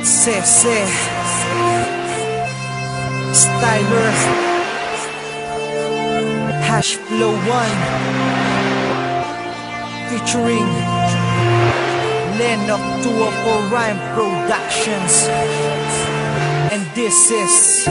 Sese Styler Hash Flow 1 featuring Lennox 204 Rhyme Productions, and this is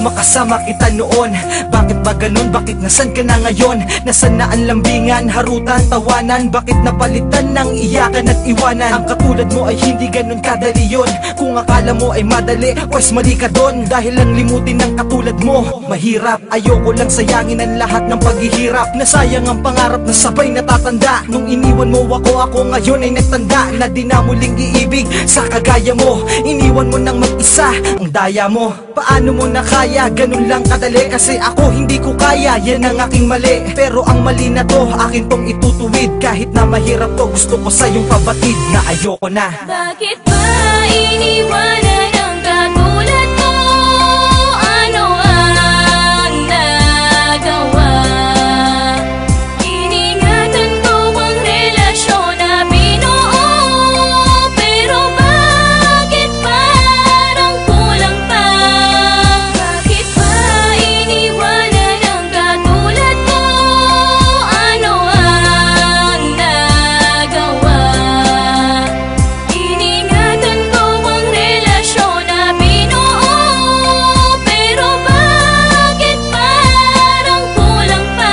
makasama kita noon. Bakit ba ganun? Bakit nasan ka na ngayon? Nasan na ang lambingan, harutan, tawanan? Bakit napalitan ng iyakan at iwanan? Ang katulad mo ay hindi ganun kadali yun. Kung akala mo ay madali, pues mali ka dun. Dahil ang limutin ng katulad mo mahirap. Ayoko lang sayangin ang lahat ng paghihirap. Nasayang ang pangarap na sabay natatanda. Nung iniwan mo ako ngayon ay nagtanda na di na muling iibig sa kagaya mo. Iniwan mo nang mag-isa ang daya mo. Paano mo na kaya? Ganun lang kadali kasi ako hindi ko kaya. Yan ang aking mali, pero ang mali na to akin tong itutuwid. Kahit na mahirap to, gusto ko sa'yong pabatid na ayoko na. Bakit ba iniwanan ang katulad mo? Ano ang nagawa? Iningatan ko ang relasyon na binuo, pero bakit parang kulang pa? Bakit ba iniwanan ang katulad mo? Ano ang nagawa? Iningatan ko ang relasyon na binuo, pero bakit parang kulang pa?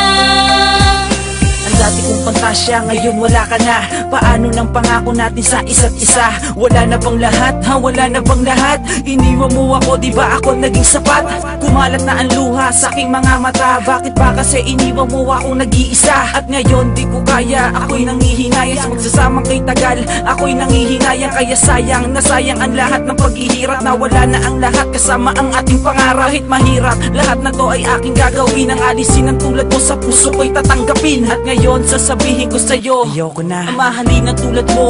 Ang dati kong pantasya, ngayon wala ka na. Paano ng pangako natin sa isa't isa? Wala na bang lahat? Ha? Wala na bang lahat? Iniwan mo ako, di ba ako naging sapat? Kumalat na ang luha sa aking mga mata. Bakit ba kasi iniwan mo ako nag-iisa? At ngayon di ko kaya, ako'y nangihinayang sa magsasamang kay tagal. Ako'y nangihinayang kaya sayang, nasayang ang lahat ng paghihirap. Nawala na ang lahat kasama ang ating pangarap. Kahit mahirap, lahat na to ay aking gagawin. Ang alisin ng tulad mo sa puso ko'y tatanggapin. At ngayon sasabihin ko sa'yo, ayoko na mahalin ang tulad mo.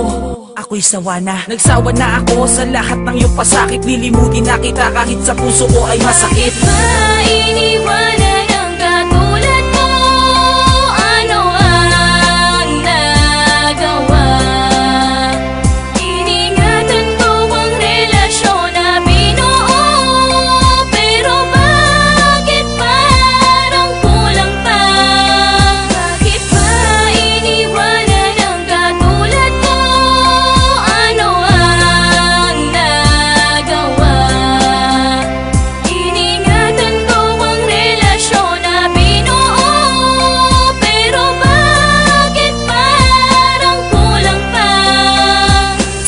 Ako'y sawa na, nagsawa na ako sa lahat ng iyong pasakit. Lilimutin na kita kahit sa puso ko ay masakit. Bakit ba iniwanan ang katulad mo? Ano ang nagawa? Iningatan ko ang relasyon na binuo, pero bakit parang kulang pa? Bakit ba iniwanan ang katulad mo? Ano ang nagawa? Iningatan ko ang relasyon na binuo, pero bakit parang kulang pa?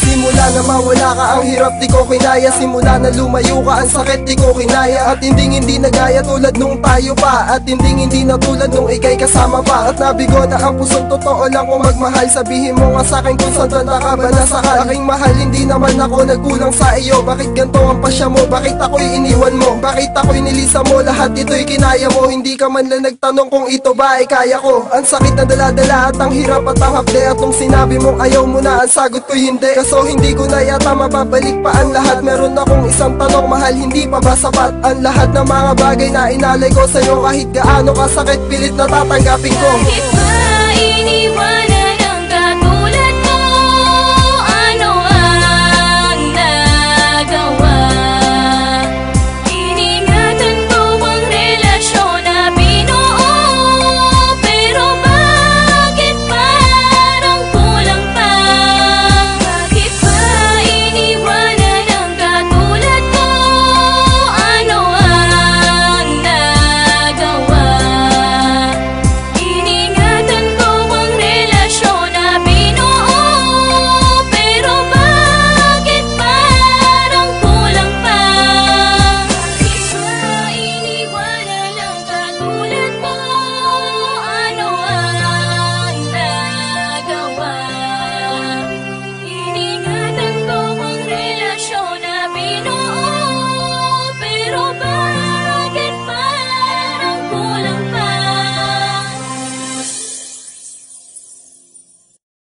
Simula na mawala ka, ang hirap di ko kinaya. Simula na lumayo ka, ang sakit di ko kinaya. At hindi nagaya tulad nung tayo pa. At hindi na tulad nung ikay kasama pa. At nabigo na ang pusong totoo lang kung magmahal. Sabihin mo nga sa'kin kung saan tanda ka ba nasakal. Aking mahal, hindi naman ako nagkulang sa iyo. Bakit ganito ang pasya mo? Bakit ako'y iniwan mo? Bakit ako'y nilisa mo? Lahat ito'y kinaya mo. Hindi ka man lang nagtanong kung ito ba ay kaya ko. Ang sakit na dala-dala at ang hirap at ang hapde. At nung sinabi mong ayaw mo na, ang sagot ko'y hindi. Kaso hindi ko na yata mababalik pa ang lahat. Meron akong isang tanong, mahal, hindi pa ba sapat? Ang lahat ng mga bagay na inalay ko sa'yo, kahit gaano kasakit, pilit na tatanggapin ko. Bakit ba iniwanan